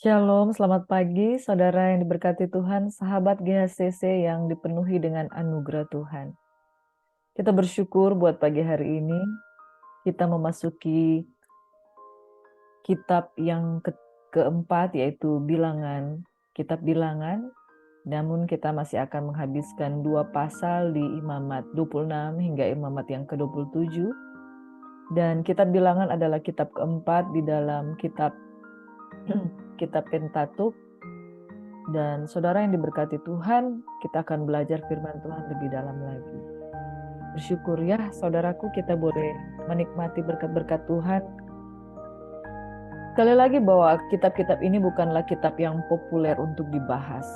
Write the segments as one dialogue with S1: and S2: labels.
S1: Shalom, selamat pagi saudara yang diberkati Tuhan, sahabat GHCC yang dipenuhi dengan anugerah Tuhan. Kita bersyukur buat pagi hari ini, kita memasuki kitab yang keempat yaitu Bilangan, kitab Bilangan, namun kita masih akan menghabiskan 2 pasal di Imamat 26 hingga Imamat yang ke-27. Dan kitab Bilangan adalah kitab keempat di dalam kitab Pentatuk. Dan saudara yang diberkati Tuhan, kita akan belajar firman Tuhan lebih dalam lagi. Bersyukur ya saudaraku, kita boleh menikmati berkat-berkat Tuhan. Sekali lagi bahwa kitab-kitab ini bukanlah kitab yang populer untuk dibahas.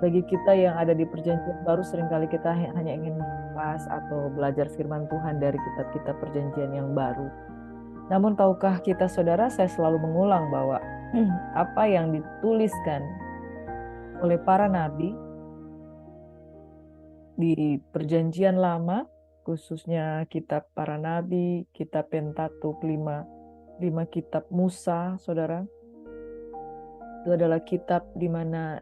S1: Bagi kita yang ada di perjanjian baru, seringkali kita hanya ingin bahas atau belajar firman Tuhan dari kitab-kitab perjanjian yang baru. Namun tahukah kita saudara, saya selalu mengulang bahwa apa yang dituliskan oleh para nabi di perjanjian lama, khususnya kitab para nabi, kitab Pentatuk, 5 kitab Musa, saudara. Itu adalah kitab di mana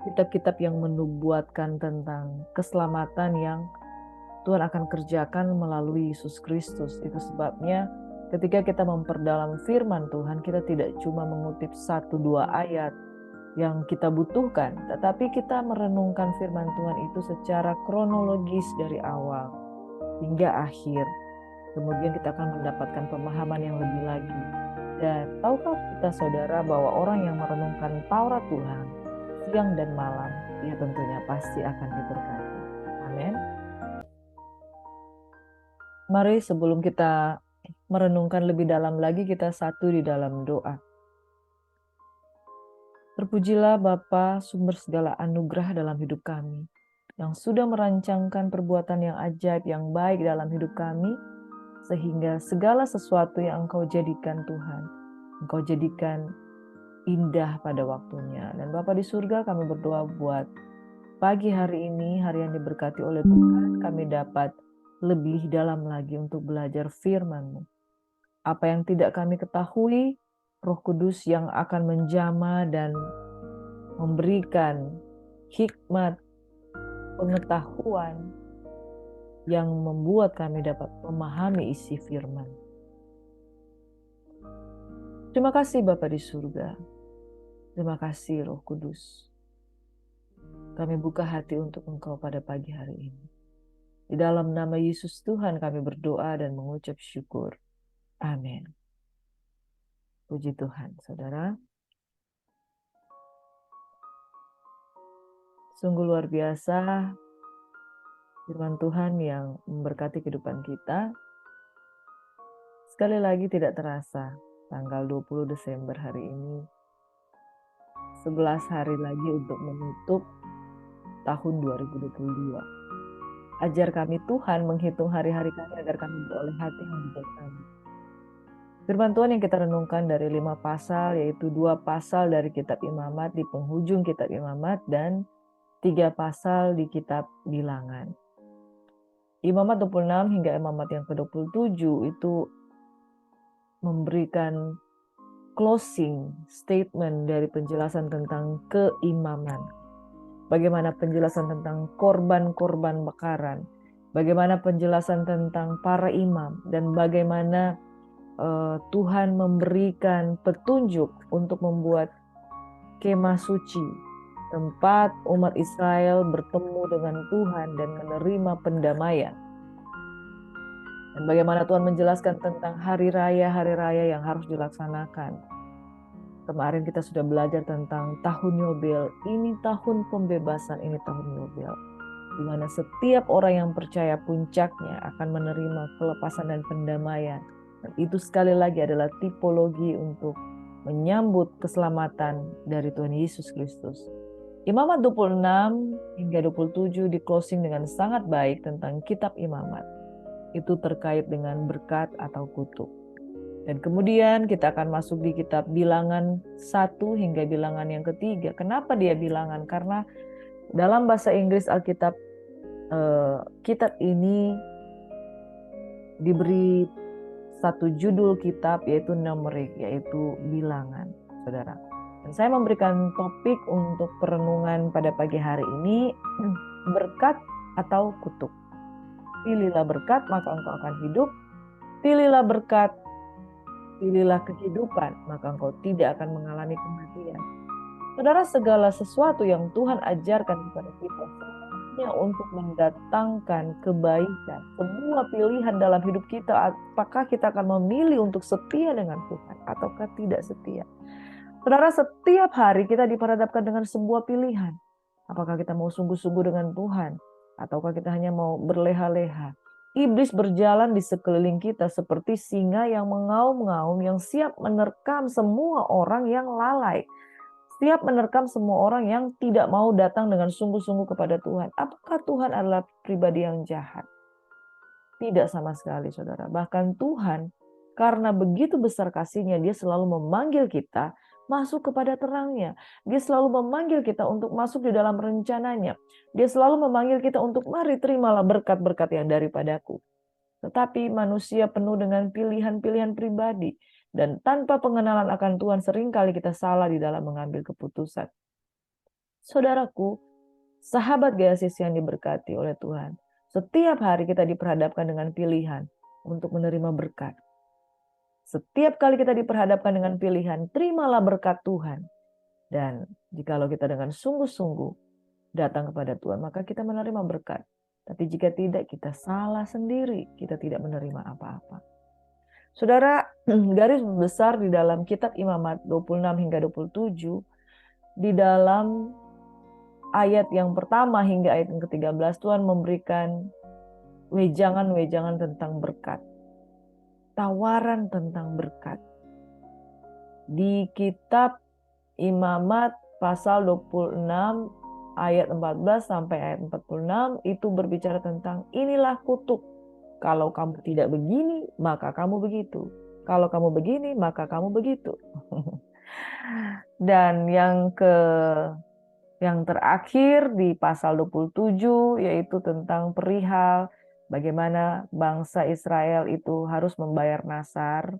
S1: kitab-kitab yang menubuatkan tentang keselamatan yang Tuhan akan kerjakan melalui Yesus Kristus. Itu sebabnya ketika kita memperdalam firman Tuhan, kita tidak cuma mengutip 1-2 ayat yang kita butuhkan, tetapi kita merenungkan firman Tuhan itu secara kronologis dari awal hingga akhir. Kemudian kita akan mendapatkan pemahaman yang lebih lagi. Dan tahukah kita saudara bahwa orang yang merenungkan Taurat Tuhan siang dan malam, dia tentunya pasti akan diberkati. Amin. Mari sebelum kita merenungkan lebih dalam lagi, kita satu di dalam doa. Terpujilah Bapa, sumber segala anugerah dalam hidup kami, yang sudah merancangkan perbuatan yang ajaib, yang baik dalam hidup kami, sehingga segala sesuatu yang Engkau jadikan Tuhan, Engkau jadikan indah pada waktunya. Dan Bapa di surga, kami berdoa buat pagi hari ini, hari yang diberkati oleh Tuhan, kami dapat lebih dalam lagi untuk belajar firman-Mu. Apa yang tidak kami ketahui, Roh Kudus yang akan menjama dan memberikan hikmat, pengetahuan yang membuat kami dapat memahami isi firman. Terima kasih Bapa di surga. Terima kasih Roh Kudus. Kami buka hati untuk Engkau pada pagi hari ini. Di dalam nama Yesus Tuhan kami berdoa dan mengucap syukur. Amin. Puji Tuhan, saudara. Sungguh luar biasa firman Tuhan yang memberkati kehidupan kita. Sekali lagi tidak terasa, tanggal 20 Desember hari ini, 11 hari lagi untuk menutup tahun 2022. Ajar kami Tuhan menghitung hari-hari kami agar kami beroleh hati yang bijaksana. Firman Tuhan yang kita renungkan dari 5 pasal, yaitu 2 pasal dari kitab Imamat di penghujung kitab Imamat dan 3 pasal di kitab Bilangan. Imamat 26 hingga Imamat yang ke-27 itu memberikan closing statement dari penjelasan tentang keimaman. Bagaimana penjelasan tentang korban-korban bakaran, bagaimana penjelasan tentang para imam, dan bagaimana Tuhan memberikan petunjuk untuk membuat kemah suci, tempat umat Israel bertemu dengan Tuhan dan menerima pendamaian. Dan bagaimana Tuhan menjelaskan tentang hari raya yang harus dilaksanakan. Kemarin kita sudah belajar tentang tahun Yobel, ini tahun pembebasan, ini tahun Yobel. Di mana setiap orang yang percaya puncaknya akan menerima kelepasan dan pendamaian. Dan itu sekali lagi adalah tipologi untuk menyambut keselamatan dari Tuhan Yesus Kristus. Imamat 26 hingga 27 di closing dengan sangat baik tentang kitab Imamat. Itu terkait dengan berkat atau kutuk. Dan kemudian kita akan masuk di kitab Bilangan 1 hingga Bilangan yang ketiga. Kenapa dia Bilangan? Karena dalam bahasa Inggris Alkitab, kitab ini diberi satu judul kitab, yaitu Numerik, yaitu bilangan, saudara. Dan saya memberikan topik untuk perenungan pada pagi hari ini, berkat atau kutuk. Pilihlah berkat, maka engkau akan hidup. Pilihlah berkat, pilihlah kehidupan, maka engkau tidak akan mengalami kematian. Saudara, segala sesuatu yang Tuhan ajarkan kepada kita hanya untuk mendatangkan kebaikan. Semua pilihan dalam hidup kita, apakah kita akan memilih untuk setia dengan Tuhan ataukah tidak setia. Saudara, setiap hari kita diperhadapkan dengan sebuah pilihan. Apakah kita mau sungguh-sungguh dengan Tuhan ataukah kita hanya mau berleha-leha. Iblis berjalan di sekeliling kita seperti singa yang mengaum-ngaum, yang siap menerkam semua orang yang lalai. Siap menerkam semua orang yang tidak mau datang dengan sungguh-sungguh kepada Tuhan. Apakah Tuhan adalah pribadi yang jahat? Tidak sama sekali, saudara. Bahkan Tuhan, karena begitu besar kasih-Nya, Dia selalu memanggil kita masuk kepada terang-Nya. Dia selalu memanggil kita untuk masuk di dalam rencana-Nya. Dia selalu memanggil kita untuk, mari terimalah berkat-berkat yang daripadaku. Tetapi manusia penuh dengan pilihan-pilihan pribadi. Dan tanpa pengenalan akan Tuhan, seringkali kita salah di dalam mengambil keputusan. Saudaraku, sahabat Geasis yang diberkati oleh Tuhan, setiap hari kita diperhadapkan dengan pilihan untuk menerima berkat. Setiap kali kita diperhadapkan dengan pilihan, terimalah berkat Tuhan. Dan jikalau kita dengan sungguh-sungguh datang kepada Tuhan, maka kita menerima berkat. Tapi jika tidak, kita salah sendiri, kita tidak menerima apa-apa. Saudara, garis besar di dalam kitab Imamat 26 hingga 27, di dalam ayat yang pertama hingga ayat yang ke-13, Tuhan memberikan wejangan-wejangan tentang berkat. Tawaran tentang berkat. Di kitab Imamat pasal 26 ayat 14 sampai ayat 46 itu berbicara tentang inilah kutuk. Kalau kamu tidak begini, maka kamu begitu. Kalau kamu begini, maka kamu begitu. Dan yang terakhir di pasal 27 yaitu tentang perihal bagaimana bangsa Israel itu harus membayar nasar.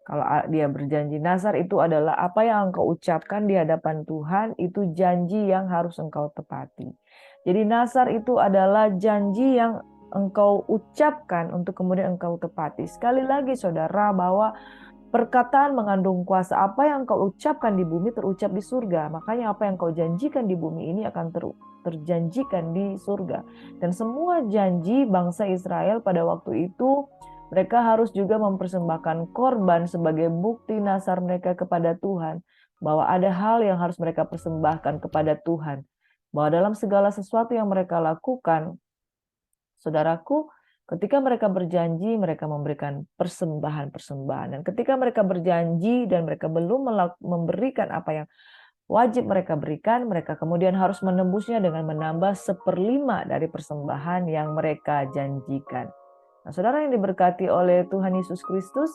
S1: Kalau dia berjanji, nasar itu adalah apa yang engkau ucapkan di hadapan Tuhan, itu janji yang harus engkau tepati. Jadi nasar itu adalah janji yang engkau ucapkan untuk kemudian engkau tepati. Sekali lagi saudara, bahwa perkataan mengandung kuasa. Apa yang engkau ucapkan di bumi terucap di surga. Makanya apa yang engkau janjikan di bumi ini akan terjanjikan di surga. Dan semua janji bangsa Israel pada waktu itu, mereka harus juga mempersembahkan korban sebagai bukti nasar mereka kepada Tuhan. Bahwa ada hal yang harus mereka persembahkan kepada Tuhan. Bahwa dalam segala sesuatu yang mereka lakukan, saudaraku, ketika mereka berjanji, mereka memberikan persembahan-persembahan. Dan ketika mereka berjanji dan mereka belum memberikan apa yang wajib mereka berikan, mereka kemudian harus menembusnya dengan menambah 1/5 dari persembahan yang mereka janjikan. Nah, saudara yang diberkati oleh Tuhan Yesus Kristus,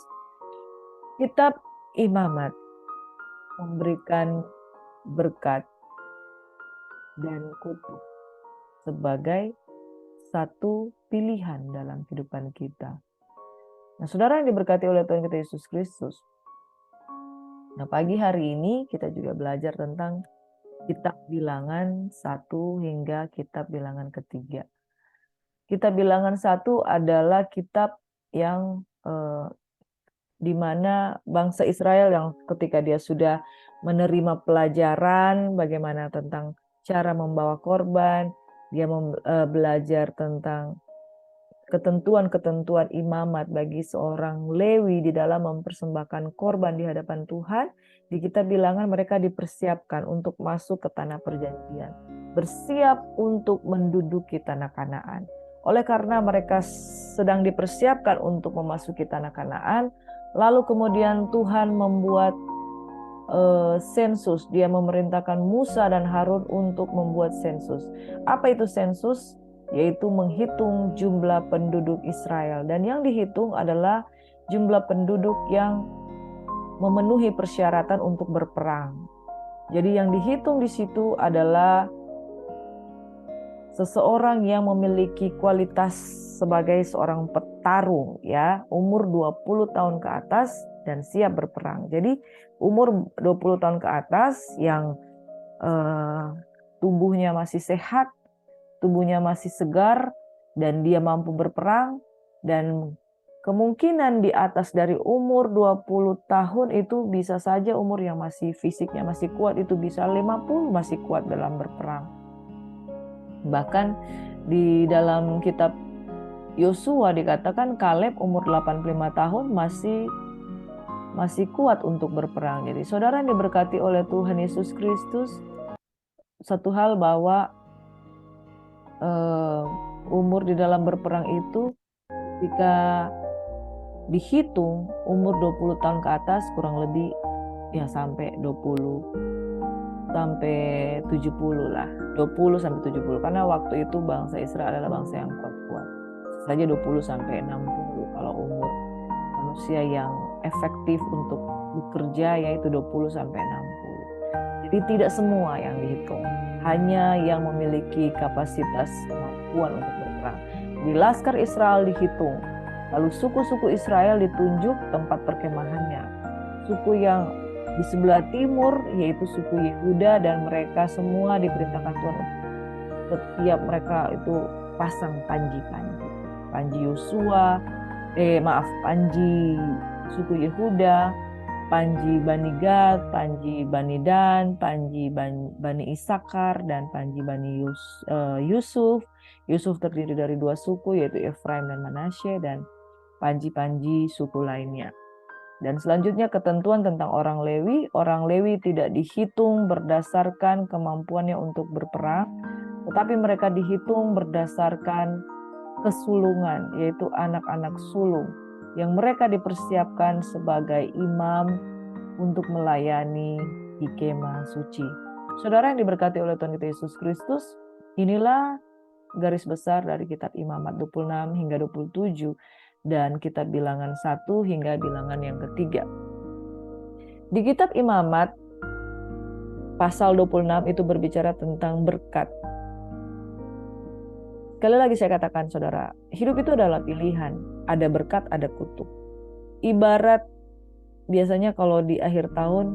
S1: kitab Imamat memberikan berkat dan kutuk sebagai satu pilihan dalam kehidupan kita. Nah, saudara yang diberkati oleh Tuhan kita Yesus Kristus. Nah, pagi hari ini kita juga belajar tentang kitab Bilangan 1 hingga kitab Bilangan ketiga. Kitab Bilangan 1 adalah kitab yang di mana bangsa Israel yang ketika dia sudah menerima pelajaran bagaimana tentang cara membawa korban, dia belajar tentang ketentuan-ketentuan imamat bagi seorang Lewi di dalam mempersembahkan korban di hadapan Tuhan. Di kitab Bilangan mereka dipersiapkan untuk masuk ke tanah perjanjian, bersiap untuk menduduki tanah Kanaan. Oleh karena mereka sedang dipersiapkan untuk memasuki tanah Kanaan, lalu kemudian Tuhan membuat sensus. Dia memerintahkan Musa dan Harun untuk membuat sensus. Apa itu sensus? Yaitu menghitung jumlah penduduk Israel. Dan yang dihitung adalah jumlah penduduk yang memenuhi persyaratan untuk berperang. Jadi yang dihitung di situ adalah seseorang yang memiliki kualitas sebagai seorang petarung, ya, umur 20 tahun ke atas dan siap berperang. Jadi umur 20 tahun ke atas yang tubuhnya masih sehat, tubuhnya masih segar, dan dia mampu berperang, dan kemungkinan di atas dari umur 20 tahun itu bisa saja umur yang masih fisiknya masih kuat, itu bisa 50 masih kuat dalam berperang. Bahkan di dalam kitab Yosua dikatakan Kaleb umur 85 tahun masih kuat untuk berperang. Jadi saudara yang diberkati oleh Tuhan Yesus Kristus, satu hal bahwa umur di dalam berperang itu ketika dihitung umur 20 tahun ke atas kurang lebih ya sampai 20 sampai 70 lah. 20 sampai 70 karena waktu itu bangsa Israel adalah bangsa yang kuat-kuat. Saja 20 sampai 60 kalau umur manusia yang efektif untuk bekerja yaitu 20 sampai 60. Jadi tidak semua yang dihitung, hanya yang memiliki kapasitas kemampuan untuk berperang. Di Laskar Israel dihitung, lalu suku-suku Israel ditunjuk tempat perkemahannya. Suku yang di sebelah timur yaitu suku Yehuda, dan mereka semua diperintahkan Tuhan setiap mereka itu pasang panji-panji. Panji Yosua, panji suku Yehuda, panji Bani Gad, panji Bani Dan, panji Bani Isakar, dan panji Bani Yusuf. Yusuf terdiri dari 2 suku yaitu Efraim dan Manasye, dan panji-panji suku lainnya. Dan selanjutnya ketentuan tentang orang Lewi. Orang Lewi tidak dihitung berdasarkan kemampuannya untuk berperang, tetapi mereka dihitung berdasarkan kesulungan, yaitu anak-anak sulung yang mereka dipersiapkan sebagai imam untuk melayani di kemah suci. Saudara yang diberkati oleh Tuhan kita Yesus Kristus, inilah garis besar dari kitab Imamat 26 hingga 27 dan kitab Bilangan 1 hingga Bilangan yang ketiga. Di kitab Imamat pasal 26 itu berbicara tentang berkat. Sekali lagi saya katakan saudara, hidup itu adalah pilihan. Ada berkat, ada kutuk. Ibarat biasanya kalau di akhir tahun,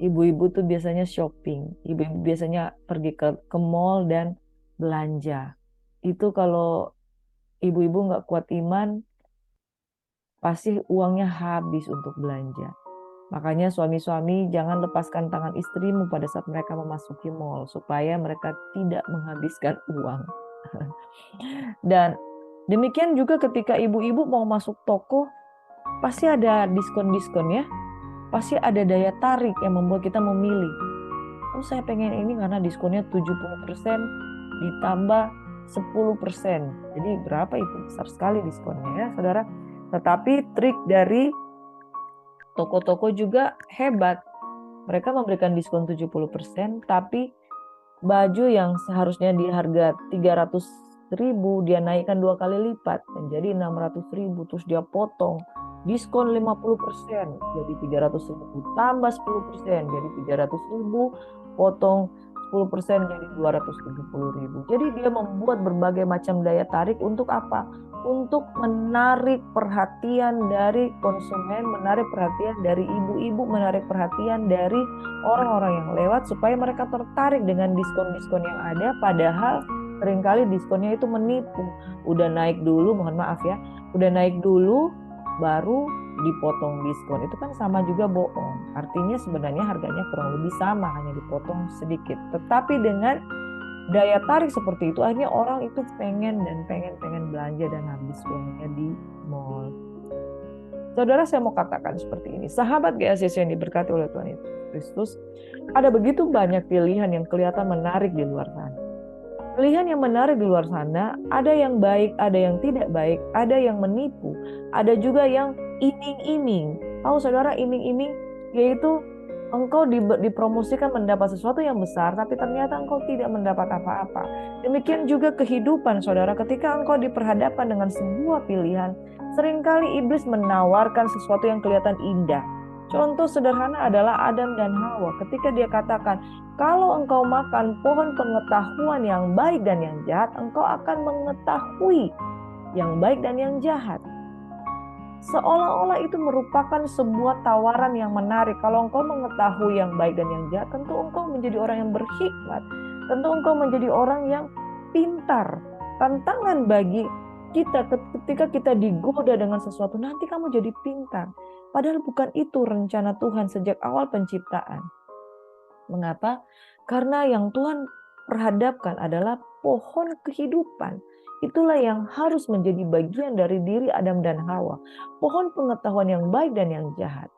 S1: ibu-ibu tuh biasanya shopping. Ibu-ibu biasanya pergi ke mall dan belanja. Itu kalau ibu-ibu nggak kuat iman, pasti uangnya habis untuk belanja. Makanya suami-suami jangan lepaskan tangan istrimu pada saat mereka memasuki mall, supaya mereka tidak menghabiskan uang. Dan demikian juga ketika ibu-ibu mau masuk toko, pasti ada diskon-diskon ya. Pasti ada daya tarik yang membuat kita memilih. Oh, saya pengen ini karena diskonnya 70% ditambah 10%. Jadi berapa itu? Besar sekali diskonnya ya, saudara. Tetapi trik dari toko-toko juga hebat. Mereka memberikan diskon 70%, tapi baju yang seharusnya di harga 300.000 dia naikkan 2 kali lipat menjadi 600.000, terus dia potong diskon 50% jadi 300.000 tambah 10% jadi 300.000, potong 10% jadi 270.000. Jadi dia membuat berbagai macam daya tarik untuk apa? Untuk menarik perhatian dari konsumen, menarik perhatian dari ibu-ibu, menarik perhatian dari orang-orang yang lewat supaya mereka tertarik dengan diskon-diskon yang ada, padahal seringkali diskonnya itu menipu. Udah naik dulu, mohon maaf ya, udah naik dulu baru dipotong diskon. Itu kan sama juga bohong. Artinya sebenarnya harganya kurang lebih sama, hanya dipotong sedikit. Tetapi dengan daya tarik seperti itu, akhirnya orang itu pengen belanja dan habis uangnya di mall. Saudara, saya mau katakan seperti ini. Sahabat GACC yang diberkati oleh Tuhan Yesus Kristus, ada begitu banyak pilihan yang kelihatan menarik di luar sana. Pilihan yang menarik di luar sana, ada yang baik, ada yang tidak baik, ada yang menipu, ada juga yang iming-iming. Tahu saudara, iming-iming yaitu engkau dipromosikan mendapat sesuatu yang besar, tapi ternyata engkau tidak mendapat apa-apa. Demikian juga kehidupan saudara, ketika engkau diperhadapkan dengan sebuah pilihan, seringkali iblis menawarkan sesuatu yang kelihatan indah. Contoh sederhana adalah Adam dan Hawa. Ketika dia katakan, kalau engkau makan pohon pengetahuan yang baik dan yang jahat, engkau akan mengetahui yang baik dan yang jahat. Seolah-olah itu merupakan sebuah tawaran yang menarik. Kalau engkau mengetahui yang baik dan yang jahat, tentu engkau menjadi orang yang berhikmat. Tentu engkau menjadi orang yang pintar. Tantangan bagi kita ketika kita digoda dengan sesuatu, nanti kamu jadi pintar. Padahal bukan itu rencana Tuhan sejak awal penciptaan. Mengapa? Karena yang Tuhan perhadapkan adalah pohon kehidupan. Itulah yang harus menjadi bagian dari diri Adam dan Hawa. Pohon pengetahuan yang baik dan yang jahat.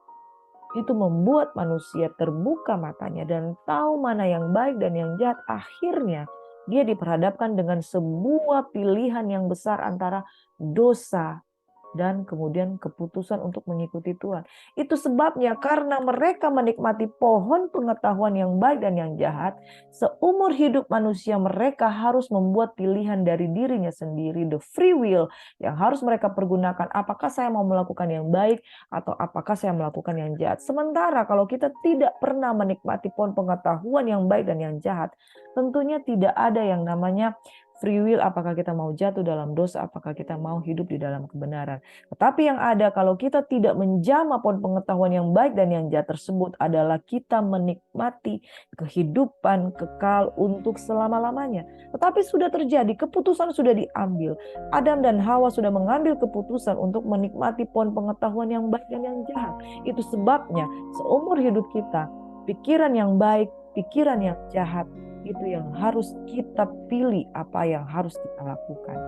S1: Itu membuat manusia terbuka matanya dan tahu mana yang baik dan yang jahat. Akhirnya dia diperhadapkan dengan sebuah pilihan yang besar antara dosa dan kemudian keputusan untuk mengikuti Tuhan. Itu sebabnya karena mereka menikmati pohon pengetahuan yang baik dan yang jahat, seumur hidup manusia mereka harus membuat pilihan dari dirinya sendiri, the free will yang harus mereka pergunakan. Apakah saya mau melakukan yang baik atau apakah saya melakukan yang jahat? Sementara kalau kita tidak pernah menikmati pohon pengetahuan yang baik dan yang jahat, tentunya tidak ada yang namanya free will, apakah kita mau jatuh dalam dosa, apakah kita mau hidup di dalam kebenaran. Tetapi yang ada kalau kita tidak menjamah pohon pengetahuan yang baik dan yang jahat tersebut adalah kita menikmati kehidupan kekal untuk selama-lamanya. Tetapi sudah terjadi, keputusan sudah diambil. Adam dan Hawa sudah mengambil keputusan untuk menikmati pohon pengetahuan yang baik dan yang jahat. Itu sebabnya seumur hidup kita, pikiran yang baik, pikiran yang jahat, itu yang harus kita pilih, apa yang harus kita lakukan.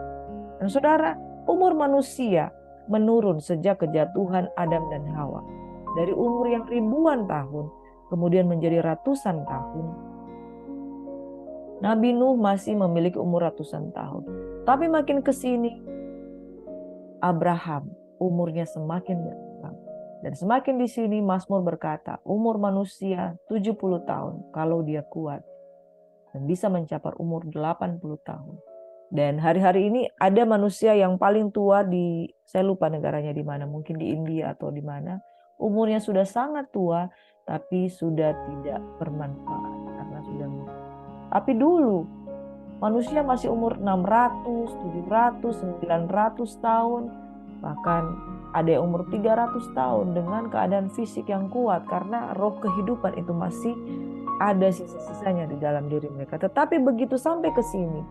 S1: Dan saudara, umur manusia menurun sejak kejatuhan Adam dan Hawa. Dari umur yang ribuan tahun, kemudian menjadi ratusan tahun. Nabi Nuh masih memiliki umur ratusan tahun. Tapi makin ke sini, Abraham umurnya semakin berkurang. Dan semakin di sini Mazmur berkata, umur manusia 70 tahun kalau dia kuat. Dan bisa mencapai umur 80 tahun. Dan hari-hari ini ada manusia yang paling tua saya lupa negaranya di mana, mungkin di India atau di mana. Umurnya sudah sangat tua, tapi sudah tidak bermanfaat karena sudah. Tapi dulu manusia masih umur 600, 700, 900 tahun, bahkan ada yang umur 300 tahun dengan keadaan fisik yang kuat karena roh kehidupan itu masih ada sisa-sisanya di dalam diri mereka. Tetapi begitu sampai ke sini,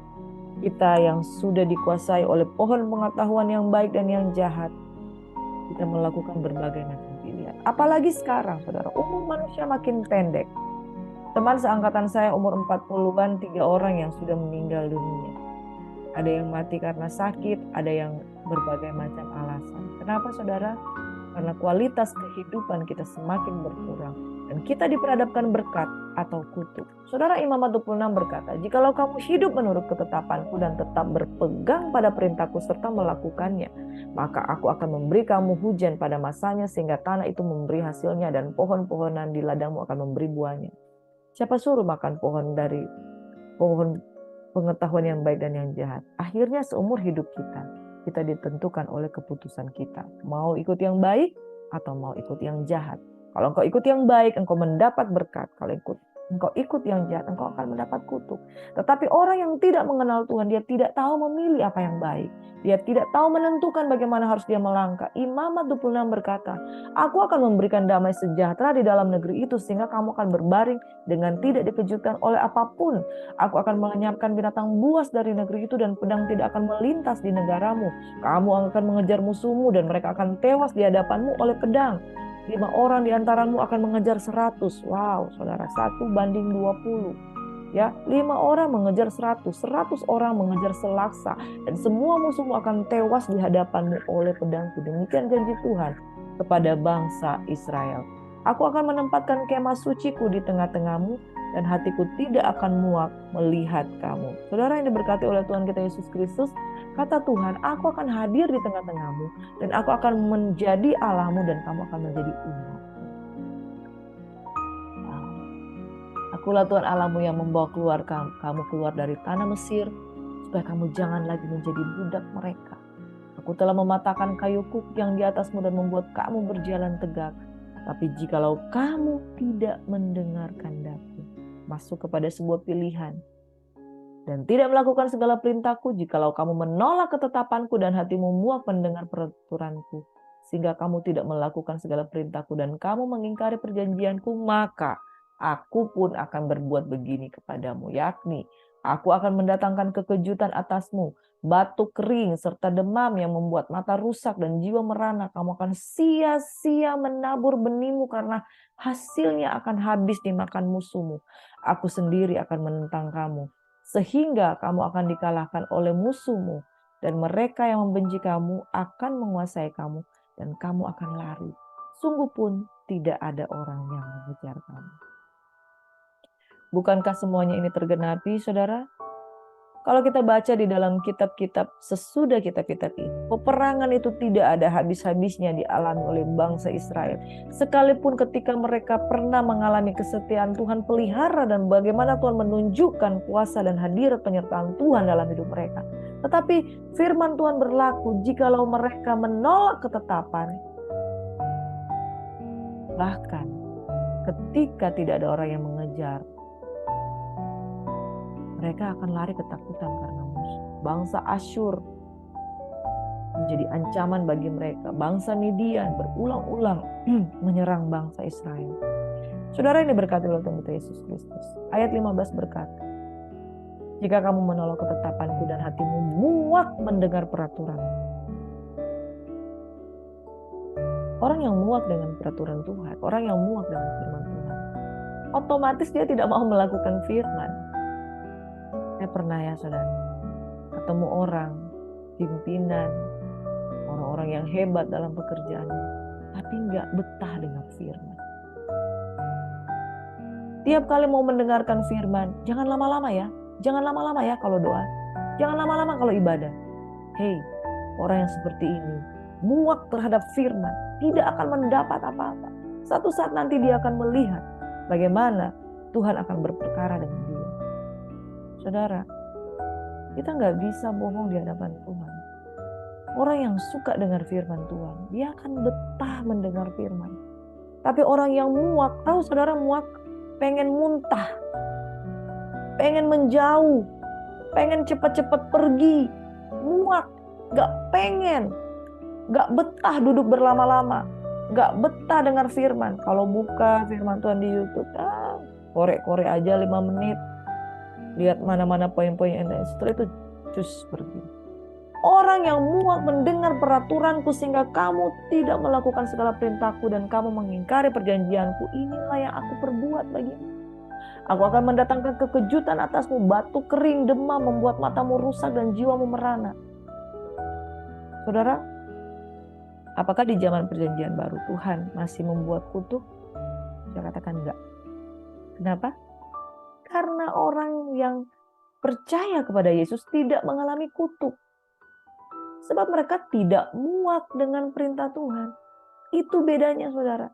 S1: kita yang sudah dikuasai oleh pohon pengetahuan yang baik dan yang jahat, kita melakukan berbagai macam pilihan. Apalagi sekarang, saudara, umur manusia makin pendek. Teman seangkatan saya umur 40-an, 3 orang yang sudah meninggal dunia. Ada yang mati karena sakit, ada yang berbagai macam alasan. Kenapa, saudara? Karena kualitas kehidupan kita semakin berkurang. Dan kita diperhadapkan berkat atau kutuk. Saudara, Imamat 26 berkata, jikalau kamu hidup menurut ketetapanku dan tetap berpegang pada perintahku serta melakukannya, maka aku akan memberi kamu hujan pada masanya sehingga tanah itu memberi hasilnya dan pohon-pohonan di ladangmu akan memberi buahnya. Siapa suruh makan pohon dari pohon pengetahuan yang baik dan yang jahat? Akhirnya seumur hidup kita ditentukan oleh keputusan kita. Mau ikut yang baik atau mau ikut yang jahat. Kalau engkau ikut yang baik, engkau mendapat berkat. Kalau engkau ikut yang jahat, engkau akan mendapat kutuk. Tetapi orang yang tidak mengenal Tuhan, dia tidak tahu memilih apa yang baik. Dia tidak tahu menentukan bagaimana harus dia melangkah. Imamat 26 berkata, aku akan memberikan damai sejahtera di dalam negeri itu sehingga kamu akan berbaring dengan tidak dikejutkan oleh apapun. Aku akan melenyapkan binatang buas dari negeri itu dan pedang tidak akan melintas di negaramu. Kamu akan mengejar musuhmu dan mereka akan tewas di hadapanmu oleh pedang. 5 orang di antaramu akan mengejar 100. Wow, saudara, 1:20. Ya, 5 orang mengejar 100, 100 orang mengejar selaksa, dan semua musuhmu akan tewas di hadapanmu oleh pedangku. Demikian janji Tuhan kepada bangsa Israel. Aku akan menempatkan kemah suciku di tengah-tengahmu, dan hatiku tidak akan muak melihat kamu. Saudara yang diberkati oleh Tuhan kita Yesus Kristus, kata Tuhan, aku akan hadir di tengah-tengahmu, dan aku akan menjadi Allahmu, dan kamu akan menjadi umat. Akulah Tuhan Allahmu yang membawa kamu keluar dari tanah Mesir, supaya kamu jangan lagi menjadi budak mereka. Aku telah mematahkan kayu kuk yang di atasmu dan membuat kamu berjalan tegak. Tapi jikalau kamu tidak mendengarkan daku, masuk kepada sebuah pilihan, dan tidak melakukan segala perintahku, jikalau kamu menolak ketetapanku dan hatimu muak mendengar peraturanku, sehingga kamu tidak melakukan segala perintahku dan kamu mengingkari perjanjianku, maka aku pun akan berbuat begini kepadamu, yakni aku akan mendatangkan kekejutan atasmu, batuk kering serta demam yang membuat mata rusak dan jiwa merana. Kamu akan sia-sia menabur benihmu karena hasilnya akan habis dimakan musuhmu. Aku sendiri akan menentang kamu, sehingga kamu akan dikalahkan oleh musuhmu, dan mereka yang membenci kamu akan menguasai kamu, dan kamu akan lari. Sungguh pun tidak ada orang yang mengejar kamu. Bukankah semuanya ini tergenapi, saudara? Kalau kita baca di dalam kitab-kitab sesudah kitab-kitab ini, peperangan itu tidak ada habis-habisnya dialami oleh bangsa Israel. Sekalipun ketika mereka pernah mengalami kesetiaan Tuhan pelihara dan bagaimana Tuhan menunjukkan kuasa dan hadirat penyertaan Tuhan dalam hidup mereka. Tetapi firman Tuhan berlaku jikalau mereka menolak ketetapan, bahkan ketika tidak ada orang yang mengejar, mereka akan lari ketakutan karena musuh. Bangsa Asyur menjadi ancaman bagi mereka. Bangsa Midian berulang-ulang menyerang bangsa Israel. Saudara, ini berkati oleh Tuhan kita Yesus Kristus. Ayat 15 berkata, jika kamu menolak ketetapanku dan hatimu muak mendengar peraturan. Orang yang muak dengan peraturan Tuhan, orang yang muak dengan firman Tuhan, otomatis dia tidak mau melakukan firman. Saya pernah ya saudara, ketemu orang, pimpinan, orang-orang yang hebat dalam pekerjaannya, tapi nggak betah dengan firman. Tiap kali mau mendengarkan firman, jangan lama-lama ya. Jangan lama-lama ya kalau doa. Jangan lama-lama kalau ibadah. Hei, orang yang seperti ini, muak terhadap firman, tidak akan mendapat apa-apa. Satu saat nanti dia akan melihat bagaimana Tuhan akan berperkara dengan dia. Saudara, kita nggak bisa bohong di hadapan Tuhan. Orang yang suka dengar firman Tuhan, dia akan betah mendengar firman. Tapi orang yang muak, tahu saudara muak, pengen muntah, pengen menjauh, pengen cepat-cepat pergi, muak, nggak pengen, nggak betah duduk berlama-lama, nggak betah dengar firman. Kalau buka firman Tuhan di YouTube, korek-korek aja 5 menit. Lihat mana-mana poin-poin yang setelah itu cus pergi. Orang yang muak mendengar peraturanku sehingga kamu tidak melakukan segala perintahku dan kamu mengingkari perjanjianku, inilah yang aku perbuat bagimu. Aku akan mendatangkan kekejutan atasmu, batuk kering, demam membuat matamu rusak dan jiwamu merana. Saudara, apakah di zaman perjanjian baru Tuhan masih membuat kutuk? Saya katakan enggak. Kenapa? Karena orang yang percaya kepada Yesus tidak mengalami kutuk. Sebab mereka tidak muak dengan perintah Tuhan. Itu bedanya saudara.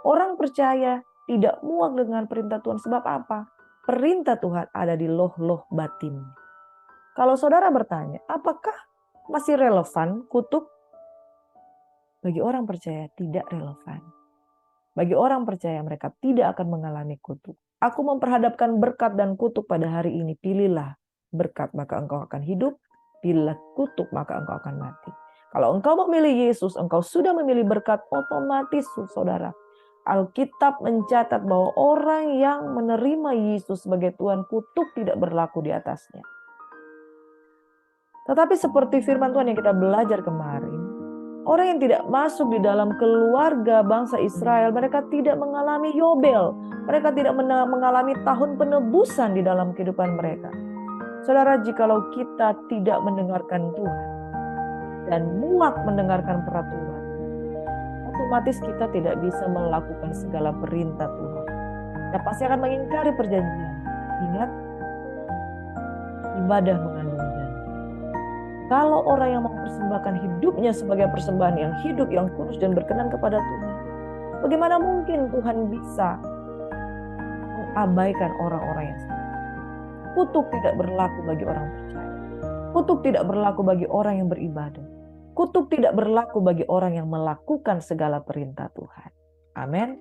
S1: Orang percaya tidak muak dengan perintah Tuhan. Sebab apa? Perintah Tuhan ada di loh-loh batin. Kalau saudara bertanya, apakah masih relevan kutuk? Bagi orang percaya tidak relevan. Bagi orang percaya mereka tidak akan mengalami kutuk. Aku memperhadapkan berkat dan kutuk pada hari ini. Pilihlah berkat maka engkau akan hidup. Pilihlah kutuk maka engkau akan mati. Kalau engkau memilih Yesus, engkau sudah memilih berkat, otomatis saudara. Alkitab mencatat bahwa orang yang menerima Yesus sebagai Tuhan, kutuk tidak berlaku di atasnya. Tetapi seperti firman Tuhan yang kita belajar kemarin, orang yang tidak masuk di dalam keluarga bangsa Israel, mereka tidak mengalami Yobel. Mereka tidak mengalami tahun penebusan di dalam kehidupan mereka. Saudara, jikalau kita tidak mendengarkan Tuhan dan muak mendengarkan peraturan, otomatis kita tidak bisa melakukan segala perintah Tuhan. Kita pasti akan mengingkari perjanjian. Ingat, ibadah mengandung janji. Kalau orang yang mempersembahkan hidupnya sebagai persembahan yang hidup, yang kudus dan berkenan kepada Tuhan, bagaimana mungkin Tuhan bisa mengabaikan orang-orang yang salah? Kutuk tidak berlaku bagi orang percaya. Kutuk tidak berlaku bagi orang yang beribadah. Kutuk tidak berlaku bagi orang yang melakukan segala perintah Tuhan. Amin.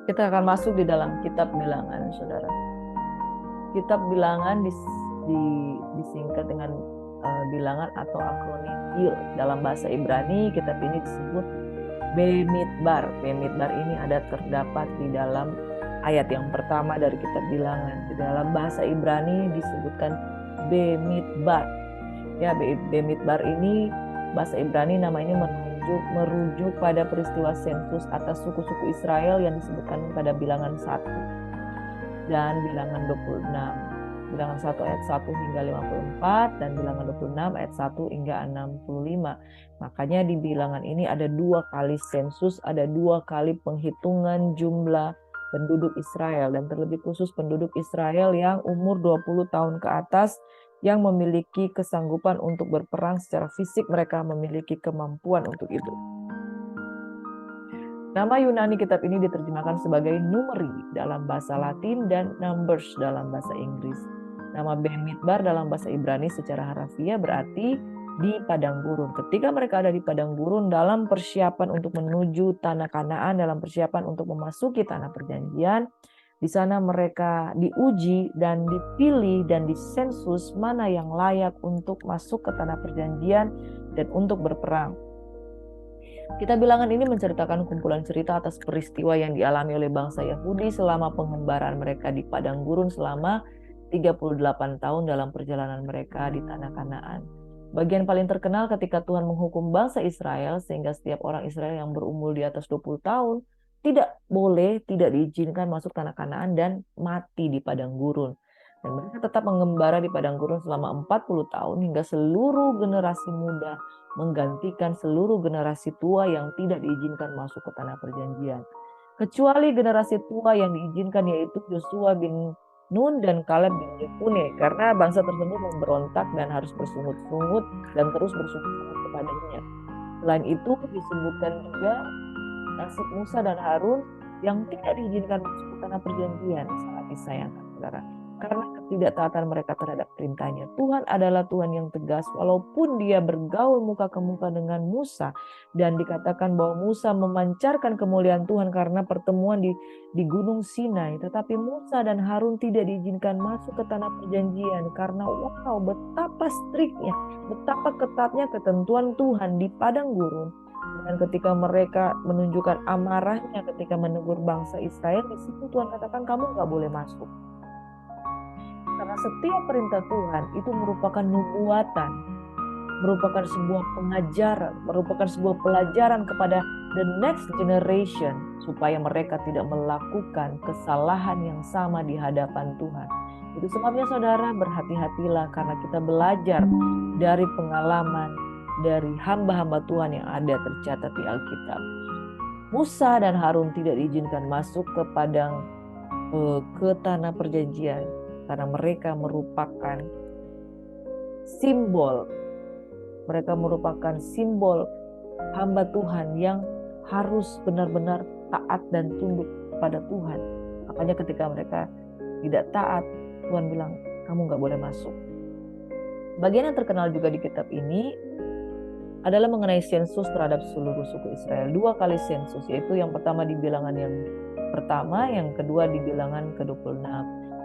S1: Kita akan masuk di dalam kitab Bilangan, saudara. Kitab Bilangan disingkat dengan Bilangan atau akronim YIL. Dalam bahasa Ibrani, kitab ini disebut Bemidbar. Bemidbar ini terdapat di dalam ayat yang pertama dari kitab Bilangan. Di dalam bahasa Ibrani disebutkan Bemidbar. Ya, Bemidbar ini bahasa Ibrani namanya merujuk pada peristiwa sensus atas suku-suku Israel yang disebutkan pada Bilangan 1 dan Bilangan 26. Bilangan 1 ayat 1 hingga 54 dan Bilangan 26 ayat 1 hingga 65. Makanya di Bilangan ini ada 2 kali sensus, ada 2 kali penghitungan jumlah penduduk Israel, dan terlebih khusus penduduk Israel yang umur 20 tahun ke atas yang memiliki kesanggupan untuk berperang secara fisik, mereka memiliki kemampuan untuk itu. Nama Yunani kitab ini diterjemahkan sebagai Numeri dalam bahasa Latin dan Numbers dalam bahasa Inggris. Nama Bemidbar dalam bahasa Ibrani secara harafiah berarti di padang gurun. Ketika mereka ada di padang gurun dalam persiapan untuk menuju tanah Kanaan, dalam persiapan untuk memasuki tanah perjanjian, di sana mereka diuji dan dipilih dan disensus mana yang layak untuk masuk ke tanah perjanjian dan untuk berperang. Kitab Bilangan ini menceritakan kumpulan cerita atas peristiwa yang dialami oleh bangsa Yahudi selama pengembaraan mereka di padang gurun selama 38 tahun dalam perjalanan mereka di tanah Kanaan. Bagian paling terkenal ketika Tuhan menghukum bangsa Israel sehingga setiap orang Israel yang berumur di atas 20 tahun tidak diizinkan masuk tanah Kanaan dan mati di padang gurun. Dan mereka tetap mengembara di padang gurun selama 40 tahun hingga seluruh generasi muda menggantikan seluruh generasi tua yang tidak diizinkan masuk ke tanah perjanjian. Kecuali generasi tua yang diizinkan, yaitu Yosua bin Nun dan Kaleb bin Jefune, karena bangsa tersebut memberontak dan harus bersungut-sungut dan terus bersungut-sungut kepadanya. Selain itu disebutkan juga nasib Musa dan Harun yang tidak diizinkan masuk ke tanah perjanjian. Sangat disayangkan, saudara, karena ketidaktaatan mereka terhadap perintahnya. Tuhan adalah Tuhan yang tegas, walaupun dia bergaul muka ke muka dengan Musa, dan dikatakan bahwa Musa memancarkan kemuliaan Tuhan karena pertemuan di Gunung Sinai, tetapi Musa dan Harun tidak diizinkan masuk ke tanah perjanjian karena betapa striknya, betapa ketatnya ketentuan Tuhan di padang gurun. Dan ketika mereka menunjukkan amarahnya ketika menegur bangsa Israel, di situ Tuhan katakan kamu nggak boleh masuk. Karena setiap perintah Tuhan itu merupakan nubuatan, merupakan sebuah pengajaran, merupakan sebuah pelajaran kepada the next generation supaya mereka tidak melakukan kesalahan yang sama di hadapan Tuhan. Itu sebabnya saudara, berhati-hatilah karena kita belajar dari pengalaman dari hamba-hamba Tuhan yang ada tercatat di Alkitab. Musa dan Harun tidak diizinkan masuk ke tanah perjanjian karena mereka merupakan simbol. Mereka merupakan simbol hamba Tuhan yang harus benar-benar taat dan tunduk pada Tuhan. Makanya ketika mereka tidak taat, Tuhan bilang, kamu nggak boleh masuk. Bagian yang terkenal juga di kitab ini adalah mengenai sensus terhadap seluruh suku Israel. 2 kali sensus, yaitu yang pertama di Bilangan yang pertama, yang kedua di Bilangan ke-26.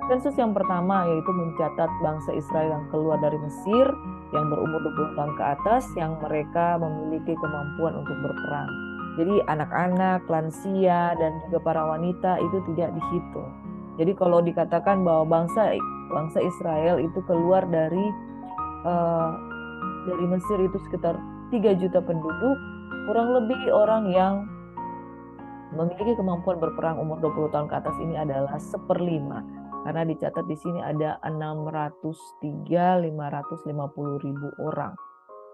S1: Sensus yang pertama yaitu mencatat bangsa Israel yang keluar dari Mesir, yang berumur 20 tahun ke atas, yang mereka memiliki kemampuan untuk berperang. Jadi anak-anak, lansia, dan juga para wanita itu tidak dihitung. Jadi kalau dikatakan bahwa bangsa Israel itu keluar dari Mesir itu sekitar 3 juta penduduk, kurang lebih orang yang memiliki kemampuan berperang umur 20 tahun ke atas ini adalah 1/5. Karena dicatat di sini ada 550.000 orang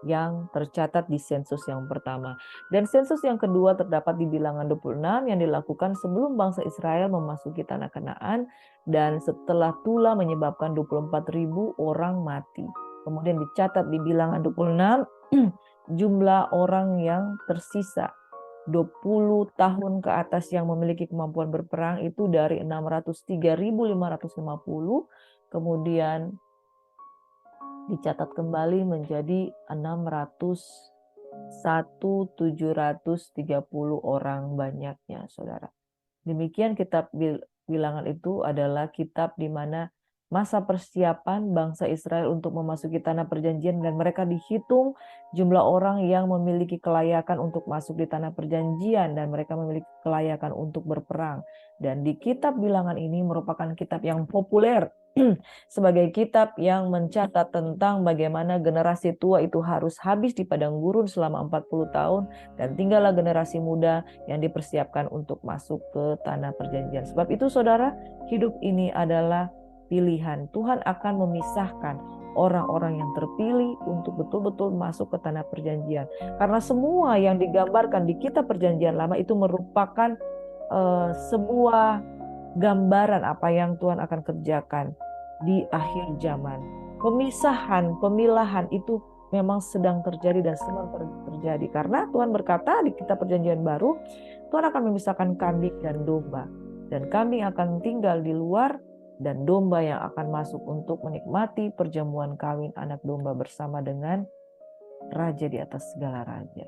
S1: yang tercatat di sensus yang pertama. Dan sensus yang kedua terdapat di Bilangan 26 yang dilakukan sebelum bangsa Israel memasuki tanah Kanaan dan setelah Tula menyebabkan 24.000 orang mati. Kemudian dicatat di Bilangan 26 jumlah orang yang tersisa 20 tahun ke atas yang memiliki kemampuan berperang itu dari 603.550, kemudian dicatat kembali menjadi 601.730 orang banyaknya, saudara. Demikian kitab Bilangan itu adalah kitab di mana masa persiapan bangsa Israel untuk memasuki tanah perjanjian, dan mereka dihitung jumlah orang yang memiliki kelayakan untuk masuk di tanah perjanjian, dan mereka memiliki kelayakan untuk berperang. Dan di kitab Bilangan ini merupakan kitab yang populer sebagai kitab yang mencatat tentang bagaimana generasi tua itu harus habis di padang gurun selama 40 tahun dan tinggallah generasi muda yang dipersiapkan untuk masuk ke tanah perjanjian. Sebab itu saudara, hidup ini adalah pilihan. Tuhan akan memisahkan orang-orang yang terpilih untuk betul-betul masuk ke tanah perjanjian. Karena semua yang digambarkan di kitab perjanjian lama itu merupakan sebuah gambaran apa yang Tuhan akan kerjakan di akhir zaman. Pemisahan, pemilahan itu memang sedang terjadi dan sedang terjadi. Karena Tuhan berkata di kitab perjanjian baru, Tuhan akan memisahkan kambing dan domba. Dan kambing akan tinggal di luar, dan domba yang akan masuk untuk menikmati perjamuan kawin anak domba bersama dengan raja di atas segala raja.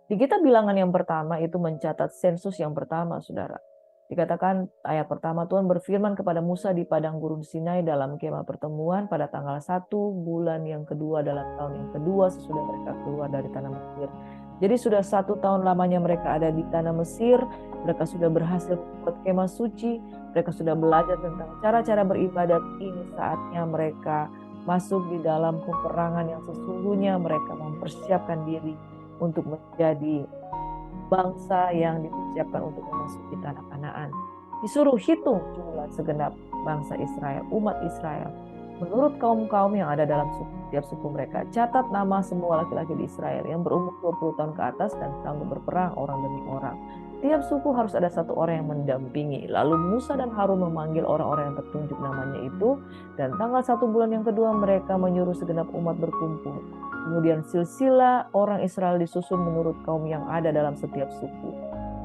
S1: Di kitab Bilangan yang pertama itu mencatat sensus yang pertama, saudara. Dikatakan ayat pertama, Tuhan berfirman kepada Musa di padang gurun Sinai dalam kemah pertemuan pada tanggal 1 bulan yang kedua dalam tahun yang kedua sesudah mereka keluar dari tanah Mesir. Jadi sudah 1 tahun lamanya mereka ada di tanah Mesir, mereka sudah berhasil membuat kemah suci, mereka sudah belajar tentang cara-cara beribadat. Ini saatnya mereka masuk di dalam peperangan yang sesungguhnya. Mereka mempersiapkan diri untuk menjadi bangsa yang dipersiapkan untuk memasuki tanah Kanaan. Disuruh hitung jumlah segenap bangsa Israel, umat Israel. Menurut kaum-kaum yang ada dalam setiap suku mereka, catat nama semua laki-laki di Israel yang berumur 20 tahun ke atas dan sanggup berperang orang demi orang. Tiap suku harus ada satu orang yang mendampingi. Lalu Musa dan Harun memanggil orang-orang yang tertunjuk namanya itu, dan tanggal 1 bulan yang kedua mereka menyuruh segenap umat berkumpul. Kemudian silsilah orang Israel disusun menurut kaum yang ada dalam setiap suku.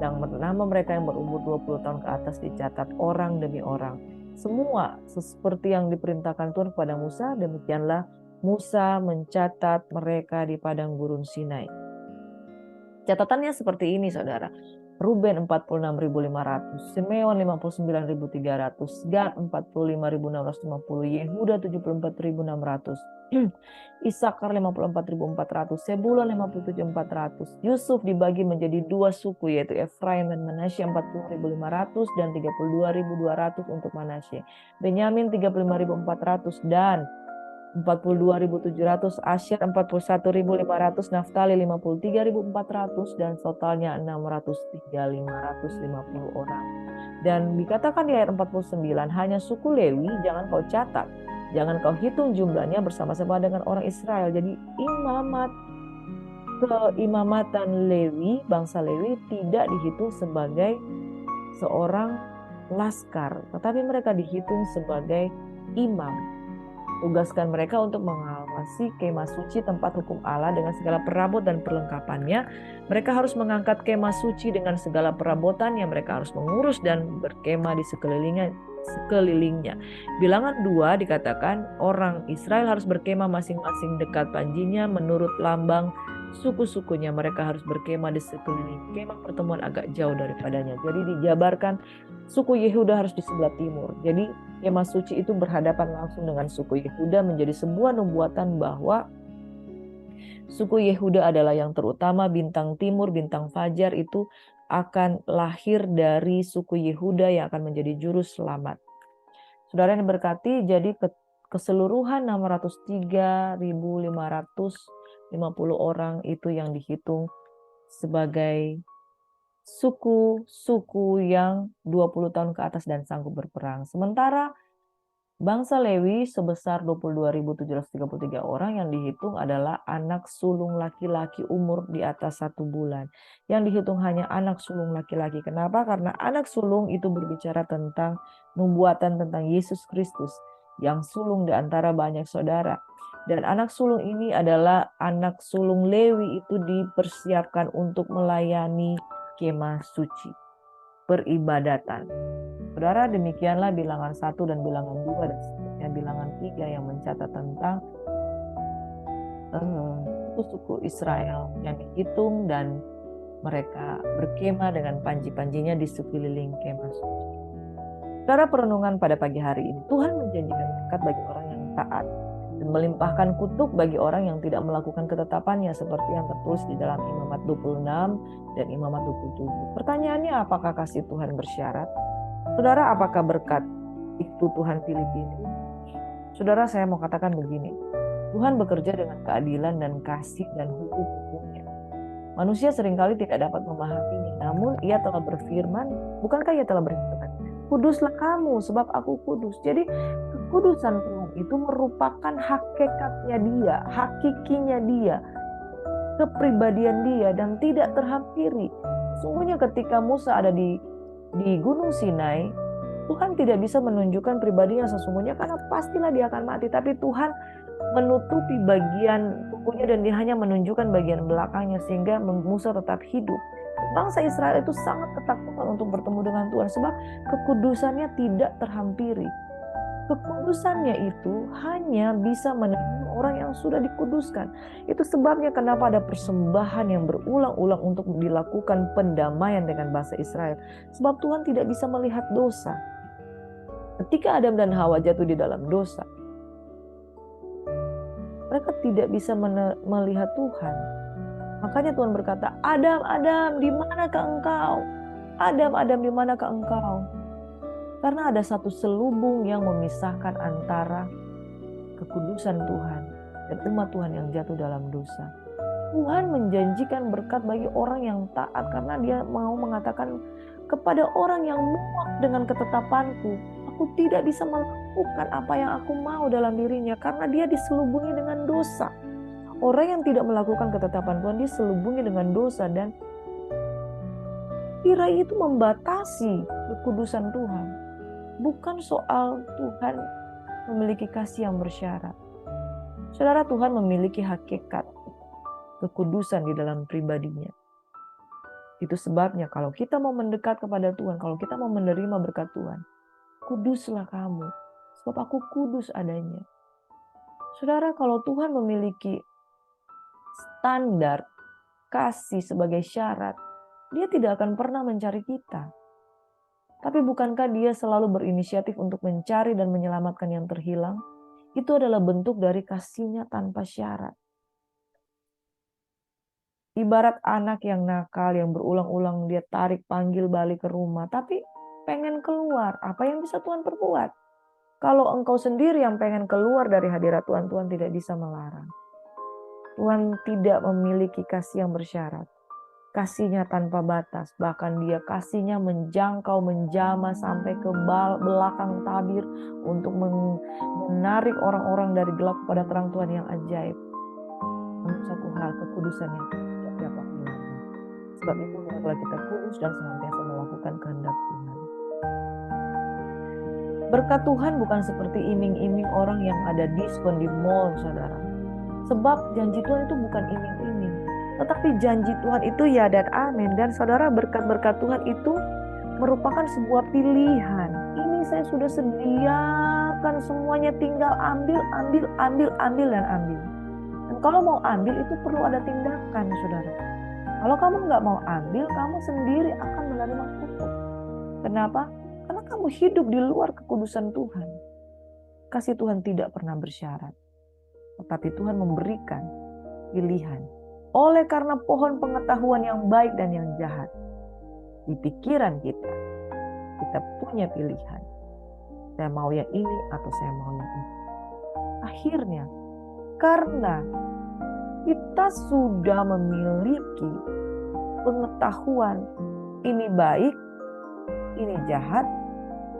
S1: Dan nama mereka yang berumur 20 tahun ke atas dicatat orang demi orang. Semua seperti yang diperintahkan Tuhan kepada Musa, demikianlah Musa mencatat mereka di padang gurun Sinai. Catatannya seperti ini, saudara. Ruben 46.500, Simeon 59.300, Gad 45.650, Yehuda 74.600, Isakar 54.400, Sebulon 57.400. Yusuf dibagi menjadi 2 suku, yaitu Efraim dan Manasye 40.500 dan 32.200 untuk Manasye. Benyamin 35.400 dan 42.700, Asyer 41.500, Naftali 53.400, dan totalnya 603.550 orang. Dan dikatakan di ayat 49, hanya suku Lewi jangan kau catat, jangan kau hitung jumlahnya bersama-sama dengan orang Israel. Jadi keimamatan Lewi, bangsa Lewi tidak dihitung sebagai seorang laskar, tetapi mereka dihitung sebagai imam. Tugaskan mereka untuk mengawasi kemah suci tempat hukum Allah dengan segala perabot dan perlengkapannya. Mereka harus mengangkat kemah suci dengan segala perabotannya. Mereka harus mengurus dan berkemah di sekelilingnya. Bilangan 2 dikatakan orang Israel harus berkemah masing-masing dekat panjinya menurut lambang suku-sukunya. Mereka harus berkemah di sekeliling kemah pertemuan agak jauh daripadanya. Jadi dijabarkan suku Yehuda harus di sebelah timur. Jadi kemah suci itu berhadapan langsung dengan suku Yehuda, menjadi sebuah nubuatan bahwa suku Yehuda adalah yang terutama. Bintang timur, bintang fajar itu akan lahir dari suku Yehuda yang akan menjadi juru selamat. Saudara yang berkati, jadi keseluruhan 603.550 orang itu yang dihitung sebagai suku-suku yang 20 tahun ke atas dan sanggup berperang. Sementara bangsa Lewi sebesar 22.733 orang yang dihitung adalah anak sulung laki-laki umur di atas 1 bulan. Yang dihitung hanya anak sulung laki-laki. Kenapa? Karena anak sulung itu berbicara tentang nubuatan tentang Yesus Kristus yang sulung di antara banyak saudara. Dan anak sulung ini adalah anak sulung Lewi, itu dipersiapkan untuk melayani kemah suci, peribadatan. Saudara, demikianlah bilangan 1 dan bilangan 2 dan seterusnya khususnya bilangan 3 yang mencatat tentang suku Israel yang dihitung dan mereka berkemah dengan panji-panjinya di sekeliling kemah suci. Saudara, perenungan pada pagi hari ini, Tuhan menjanjikan berkat bagi orang yang taat dan melimpahkan kutuk bagi orang yang tidak melakukan ketetapannya seperti yang tertulis di dalam Imamat 26 dan Imamat 27. Pertanyaannya, apakah kasih Tuhan bersyarat? Saudara, apakah berkat itu Tuhan pilih-pilih? Saudara, saya mau katakan begini, Tuhan bekerja dengan keadilan dan kasih dan hukum-hukumnya. Manusia seringkali tidak dapat memahaminya, namun ia telah berfirman, bukankah ia telah berfirman, kuduslah kamu sebab aku kudus. Jadi kekudusan Tuhan itu merupakan hakikatnya dia, hakikinya dia, kepribadian dia dan tidak terhampiri. Sesungguhnya ketika Musa ada di Gunung Sinai, Tuhan tidak bisa menunjukkan pribadinya sesungguhnya karena pastilah dia akan mati. Tapi Tuhan menutupi bagian tubuhnya dan dia hanya menunjukkan bagian belakangnya sehingga Musa tetap hidup. Bangsa Israel itu sangat ketakutan untuk bertemu dengan Tuhan sebab kekudusannya tidak terhampiri. Kekudusannya itu hanya bisa menerima orang yang sudah dikuduskan. Itu sebabnya kenapa ada persembahan yang berulang-ulang untuk dilakukan pendamaian dengan bangsa Israel. Sebab Tuhan tidak bisa melihat dosa. Ketika Adam dan Hawa jatuh di dalam dosa, mereka tidak bisa melihat Tuhan. Makanya Tuhan berkata, Adam, Adam, di manakah engkau? Adam, Adam, di manakah engkau? Karena ada satu selubung yang memisahkan antara kekudusan Tuhan dan umat Tuhan yang jatuh dalam dosa. Tuhan menjanjikan berkat bagi orang yang taat karena dia mau mengatakan kepada orang yang muak dengan ketetapanku, aku tidak bisa melakukan apa yang aku mau dalam dirinya karena dia diselubungi dengan dosa. Orang yang tidak melakukan ketetapan Tuhan diselubungi dengan dosa dan tirai itu membatasi kekudusan Tuhan. Bukan soal Tuhan memiliki kasih yang bersyarat. Saudara, Tuhan memiliki hakikat kekudusan di dalam pribadinya. Itu sebabnya kalau kita mau mendekat kepada Tuhan, kalau kita mau menerima berkat Tuhan, kuduslah kamu, sebab aku kudus adanya. Saudara, kalau Tuhan memiliki standar kasih sebagai syarat, dia tidak akan pernah mencari kita. Tapi bukankah dia selalu berinisiatif untuk mencari dan menyelamatkan yang terhilang? Itu adalah bentuk dari kasihnya tanpa syarat. Ibarat anak yang nakal, yang berulang-ulang dia tarik panggil balik ke rumah, tapi pengen keluar. Apa yang bisa Tuhan perbuat? Kalau engkau sendiri yang pengen keluar dari hadirat Tuhan, Tuhan tidak bisa melarang. Tuhan tidak memiliki kasih yang bersyarat. Kasihnya tanpa batas, bahkan dia kasihnya menjangkau, menjamah sampai ke belakang tabir untuk menarik orang-orang dari gelap kepada terang Tuhan yang ajaib. Namun satu hal, kekudusannya tidak dapat hilang. Sebab itu hendaklah kita kudus dan senantiasa melakukan kehendak Tuhan. Berkat Tuhan bukan seperti iming-iming orang yang ada diskon di mall, saudara. Sebab janji Tuhan itu bukan iming-iming. Tetapi janji Tuhan itu ya dan amin. Dan saudara, berkat-berkat Tuhan itu merupakan sebuah pilihan. Ini saya sudah sediakan semuanya, tinggal ambil dan ambil. Dan kalau mau ambil itu perlu ada tindakan, saudara. Kalau kamu nggak mau ambil, kamu sendiri akan menerima kutuk. Kenapa? Karena kamu hidup di luar kekudusan Tuhan. Kasih Tuhan tidak pernah bersyarat. Tetapi Tuhan memberikan pilihan. Oleh karena pohon pengetahuan yang baik dan yang jahat. Di pikiran kita punya pilihan. Saya mau yang ini atau saya mau yang ini. Akhirnya, karena kita sudah memiliki pengetahuan ini baik, ini jahat,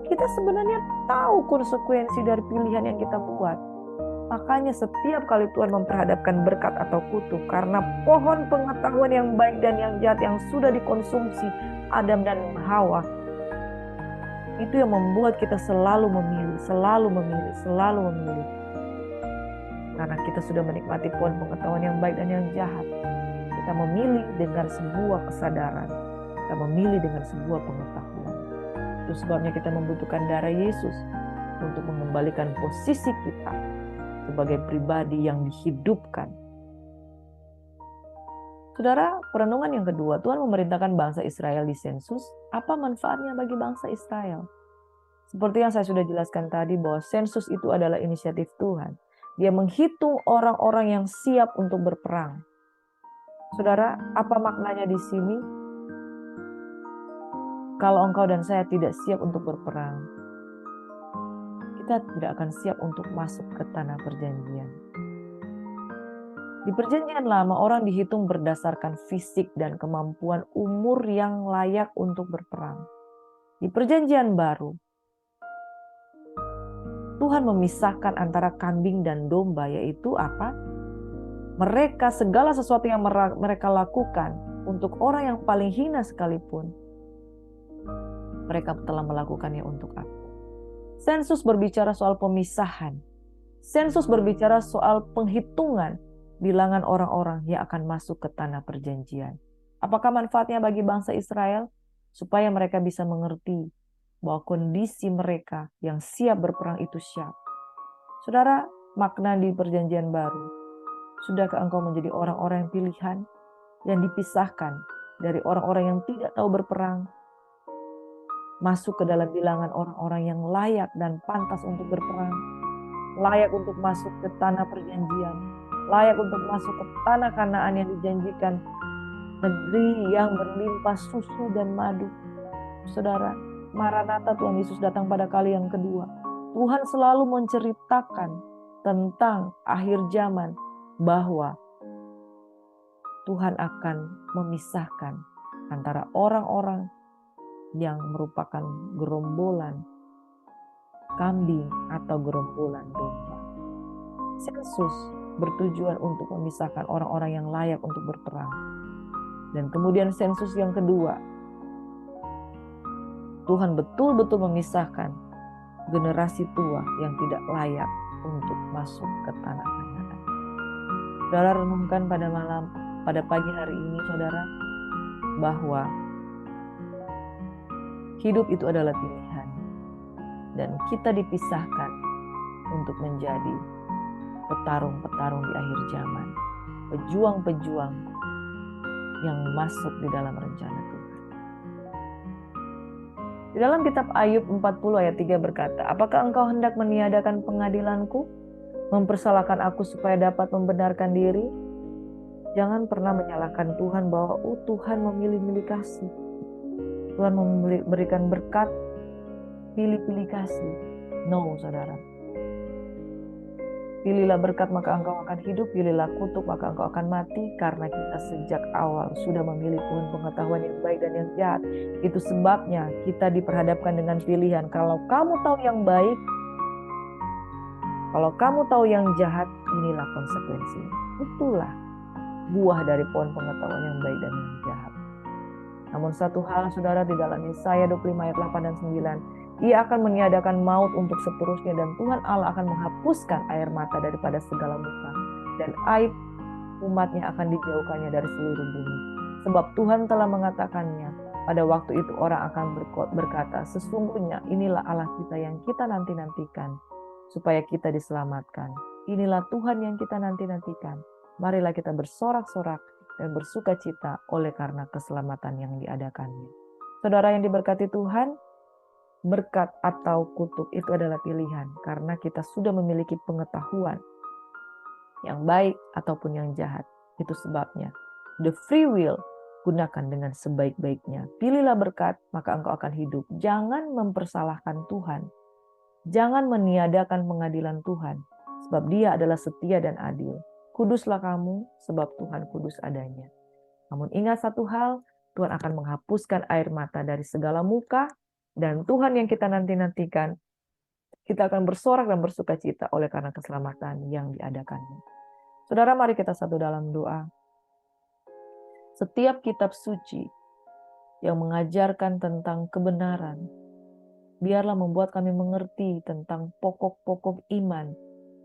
S1: kita sebenarnya tahu konsekuensi dari pilihan yang kita buat. Makanya setiap kali Tuhan memperhadapkan berkat atau kutuk, karena pohon pengetahuan yang baik dan yang jahat yang sudah dikonsumsi Adam dan Hawa, itu yang membuat kita selalu memilih. Karena kita sudah menikmati pohon pengetahuan yang baik dan yang jahat, kita memilih dengan sebuah kesadaran, kita memilih dengan sebuah pengetahuan. Itu sebabnya kita membutuhkan darah Yesus untuk mengembalikan posisi kita sebagai pribadi yang dihidupkan. Saudara, perenungan yang kedua, Tuhan memerintahkan bangsa Israel di sensus. Apa manfaatnya bagi bangsa Israel? Seperti yang saya sudah jelaskan tadi bahwa sensus itu adalah inisiatif Tuhan. Dia menghitung orang-orang yang siap untuk berperang. Saudara, apa maknanya di sini? Kalau engkau dan saya tidak siap untuk berperang, kita tidak akan siap untuk masuk ke tanah perjanjian. Di perjanjian lama, orang dihitung berdasarkan fisik dan kemampuan umur yang layak untuk berperang. Di perjanjian baru, Tuhan memisahkan antara kambing dan domba, yaitu apa? Mereka, segala sesuatu yang mereka lakukan untuk orang yang paling hina sekalipun, mereka telah melakukannya untuk aku. Sensus berbicara soal pemisahan. Sensus berbicara soal penghitungan bilangan orang-orang yang akan masuk ke tanah perjanjian. Apakah manfaatnya bagi bangsa Israel? Supaya mereka bisa mengerti bahwa kondisi mereka yang siap berperang itu siap. Saudara, makna di perjanjian baru. Sudahkah engkau menjadi orang-orang yang pilihan, yang dipisahkan dari orang-orang yang tidak tahu berperang, masuk ke dalam bilangan orang-orang yang layak dan pantas untuk berperang, layak untuk masuk ke tanah perjanjian, layak untuk masuk ke tanah Kanaan yang dijanjikan, negeri yang berlimpah susu dan madu. Saudara, Maranatha, Tuhan Yesus datang pada kali yang kedua. Tuhan selalu menceritakan tentang akhir zaman, bahwa Tuhan akan memisahkan antara orang-orang yang merupakan gerombolan kambing atau gerombolan domba. Sensus bertujuan untuk memisahkan orang-orang yang layak untuk berperang. Dan kemudian sensus yang kedua, Tuhan betul-betul memisahkan generasi tua yang tidak layak untuk masuk ke tanah Kanaan. Saudara, renungkan pada pagi hari ini, saudara, bahwa hidup itu adalah pilihan. Dan kita dipisahkan untuk menjadi petarung-petarung di akhir zaman. Pejuang-pejuang yang masuk di dalam rencana Tuhan. Di dalam kitab Ayub 40 ayat 3 berkata, apakah engkau hendak meniadakan pengadilanku? Mempersalahkan aku supaya dapat membenarkan diri? Jangan pernah menyalahkan Tuhan bahwa Tuhan memilih-milih kasih. Tuhan memberikan berkat, pilih-pilih kasih. No, saudara. Pilihlah berkat maka engkau akan hidup, pilihlah kutuk maka engkau akan mati, karena kita sejak awal sudah memilih pohon pengetahuan yang baik dan yang jahat. Itu sebabnya kita diperhadapkan dengan pilihan. Kalau kamu tahu yang baik, kalau kamu tahu yang jahat, inilah konsekuensinya. Itulah buah dari pohon pengetahuan yang baik dan yang jahat. Namun satu hal, saudara, di dalam Yesaya 25 ayat 8 dan 9, Ia akan meniadakan maut untuk seterusnya, dan Tuhan Allah akan menghapuskan air mata daripada segala muka, dan aib umatnya akan dijauhkannya dari seluruh bumi. Sebab Tuhan telah mengatakannya, pada waktu itu orang akan berkata, sesungguhnya inilah Allah kita yang kita nanti-nantikan, supaya kita diselamatkan. Inilah Tuhan yang kita nanti-nantikan. Marilah kita bersorak-sorak dan bersuka cita oleh karena keselamatan yang diadakannya. Saudara yang diberkati Tuhan, berkat atau kutuk itu adalah pilihan, karena kita sudah memiliki pengetahuan yang baik ataupun yang jahat. Itu sebabnya the free will gunakan dengan sebaik-baiknya. Pilihlah berkat, maka engkau akan hidup. Jangan mempersalahkan Tuhan. Jangan meniadakan pengadilan Tuhan, sebab Dia adalah setia dan adil. Kuduslah kamu, sebab Tuhan kudus adanya. Namun ingat satu hal, Tuhan akan menghapuskan air mata dari segala muka, dan Tuhan yang kita nanti-nantikan, kita akan bersorak dan bersuka cita oleh karena keselamatan yang diadakannya. Saudara, mari kita satu dalam doa. Setiap kitab suci yang mengajarkan tentang kebenaran, biarlah membuat kami mengerti tentang pokok-pokok iman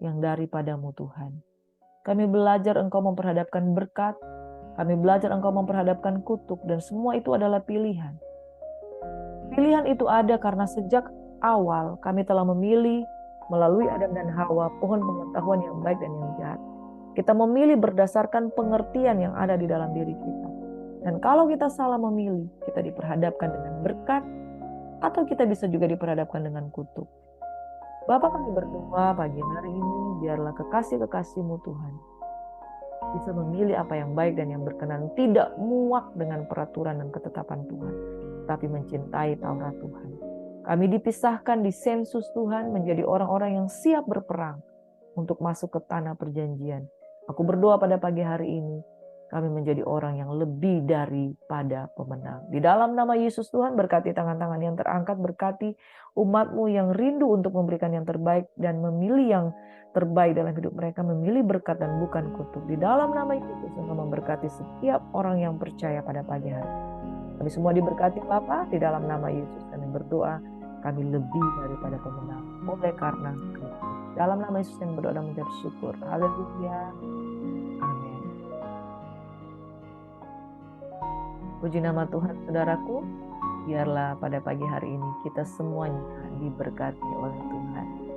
S1: yang daripadamu Tuhan. Kami belajar Engkau memperhadapkan berkat, kami belajar Engkau memperhadapkan kutuk, dan semua itu adalah pilihan. Pilihan itu ada karena sejak awal kami telah memilih melalui Adam dan Hawa pohon pengetahuan yang baik dan yang jahat. Kita memilih berdasarkan pengertian yang ada di dalam diri kita. Dan kalau kita salah memilih, kita diperhadapkan dengan berkat, atau kita bisa juga diperhadapkan dengan kutuk. Bapa, kami berdoa pagi hari ini, biarlah kekasih-kekasih-Mu Tuhan bisa memilih apa yang baik dan yang berkenan, tidak muak dengan peraturan dan ketetapan Tuhan, tapi mencintai Taurat Tuhan. Kami dipisahkan di sensus Tuhan menjadi orang-orang yang siap berperang untuk masuk ke tanah perjanjian. Aku berdoa pada pagi hari ini, kami menjadi orang yang lebih daripada pemenang. Di dalam nama Yesus Tuhan, berkati tangan-tangan yang terangkat, berkati umat-Mu yang rindu untuk memberikan yang terbaik dan memilih yang terbaik dalam hidup mereka, memilih berkat dan bukan kutuk. Di dalam nama Yesus, Engkau memberkati setiap orang yang percaya pada pagi hari. Kami semua diberkati Bapa, di dalam nama Yesus kami berdoa, kami lebih daripada pemenang. Oleh karena Kristus. Dalam nama Yesus kami berdoa dan mengucap syukur. Haleluya. Amin. Puji nama Tuhan, saudaraku. Biarlah pada pagi hari ini kita semuanya diberkati oleh Tuhan.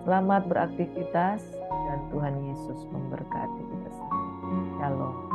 S1: Selamat beraktivitas dan Tuhan Yesus memberkati kita semua. Shalom.